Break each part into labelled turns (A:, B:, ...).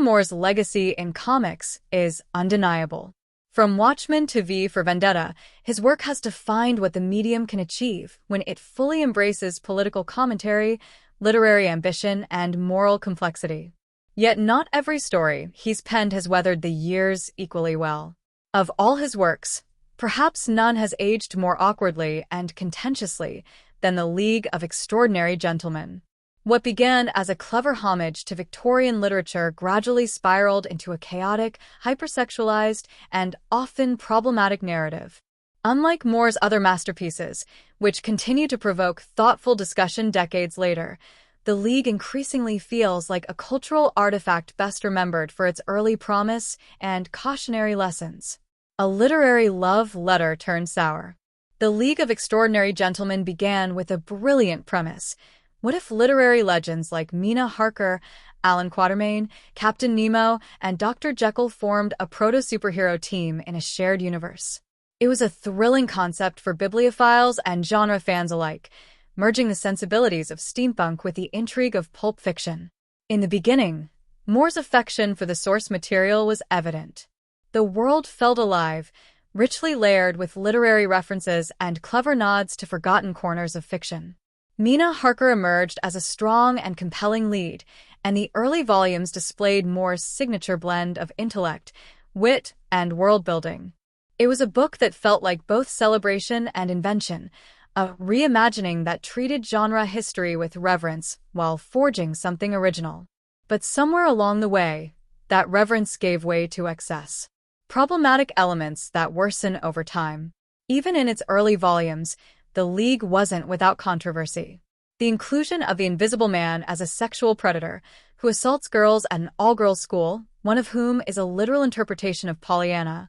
A: Alan Moore's legacy in comics is undeniable. From Watchmen to V for Vendetta, his work has defined what the medium can achieve when it fully embraces political commentary, literary ambition, and moral complexity. Yet not every story he's penned has weathered the years equally well. Of all his works, perhaps none has aged more awkwardly and contentiously than The League of Extraordinary Gentlemen. What began as a clever homage to Victorian literature gradually spiraled into a chaotic, hypersexualized, and often problematic narrative. Unlike Moore's other masterpieces, which continue to provoke thoughtful discussion decades later, The League increasingly feels like a cultural artifact best remembered for its early promise and cautionary lessons. A literary love letter turned sour. The League of Extraordinary Gentlemen began with a brilliant premise. What if literary legends like Mina Harker, Alan Quatermain, Captain Nemo, and Dr. Jekyll formed a proto-superhero team in a shared universe? It was a thrilling concept for bibliophiles and genre fans alike, merging the sensibilities of steampunk with the intrigue of pulp fiction. In the beginning, Moore's affection for the source material was evident. The world felt alive, richly layered with literary references and clever nods to forgotten corners of fiction. Mina Harker emerged as a strong and compelling lead, and the early volumes displayed Moore's signature blend of intellect, wit, and world-building. It was a book that felt like both celebration and invention, a reimagining that treated genre history with reverence while forging something original. But somewhere along the way, that reverence gave way to excess. Problematic elements that worsen over time. Even in its early volumes, The League wasn't without controversy. The inclusion of the Invisible Man as a sexual predator who assaults girls at an all-girls school, one of whom is a literal interpretation of Pollyanna,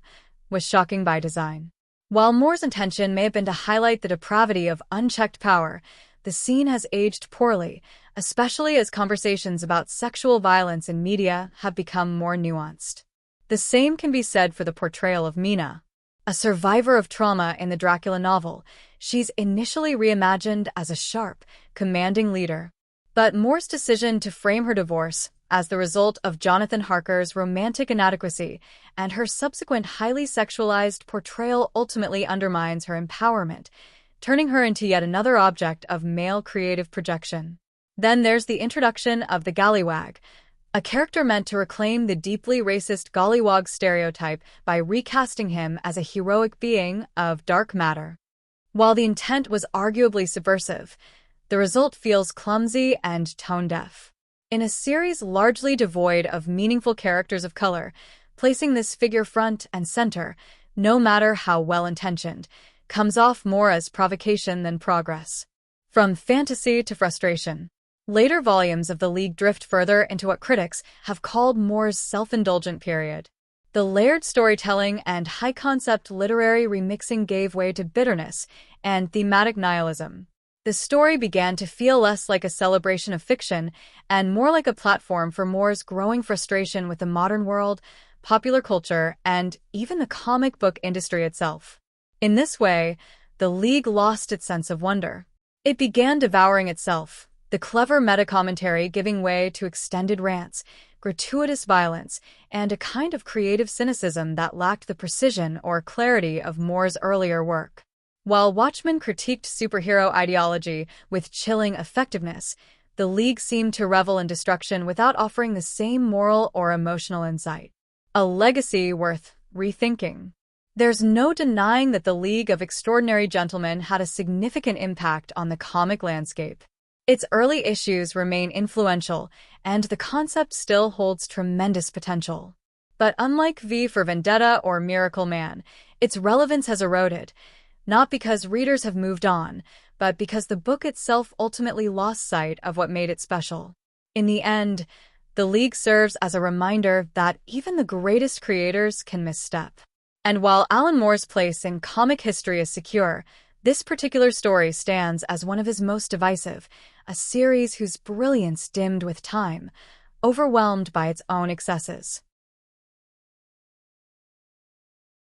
A: was shocking by design. While Moore's intention may have been to highlight the depravity of unchecked power, the scene has aged poorly, especially as conversations about sexual violence in media have become more nuanced. The same can be said for the portrayal of Mina. A survivor of trauma in the Dracula novel, she's initially reimagined as a sharp, commanding leader. But Moore's decision to frame her divorce as the result of Jonathan Harker's romantic inadequacy and her subsequent highly sexualized portrayal ultimately undermines her empowerment, turning her into yet another object of male creative projection. Then there's the introduction of the Gallywag, a character meant to reclaim the deeply racist gollywog stereotype by recasting him as a heroic being of dark matter. While the intent was arguably subversive, the result feels clumsy and tone-deaf. In a series largely devoid of meaningful characters of color, placing this figure front and center, no matter how well-intentioned, comes off more as provocation than progress. From fantasy to frustration. Later volumes of The League drift further into what critics have called Moore's self-indulgent period. The layered storytelling and high-concept literary remixing gave way to bitterness and thematic nihilism. The story began to feel less like a celebration of fiction and more like a platform for Moore's growing frustration with the modern world, popular culture, and even the comic book industry itself. In this way, The League lost its sense of wonder. It began devouring itself, the clever meta-commentary giving way to extended rants, gratuitous violence, and a kind of creative cynicism that lacked the precision or clarity of Moore's earlier work. While Watchmen critiqued superhero ideology with chilling effectiveness, The League seemed to revel in destruction without offering the same moral or emotional insight. A legacy worth rethinking. There's no denying that The League of Extraordinary Gentlemen had a significant impact on the comic landscape. Its early issues remain influential, and the concept still holds tremendous potential. But unlike V for Vendetta or Miracle Man, its relevance has eroded, not because readers have moved on, but because the book itself ultimately lost sight of what made it special. In the end, The League serves as a reminder that even the greatest creators can misstep. And while Alan Moore's place in comic history is secure, this particular story stands as one of his most divisive, a series whose brilliance dimmed with time, overwhelmed by its own excesses.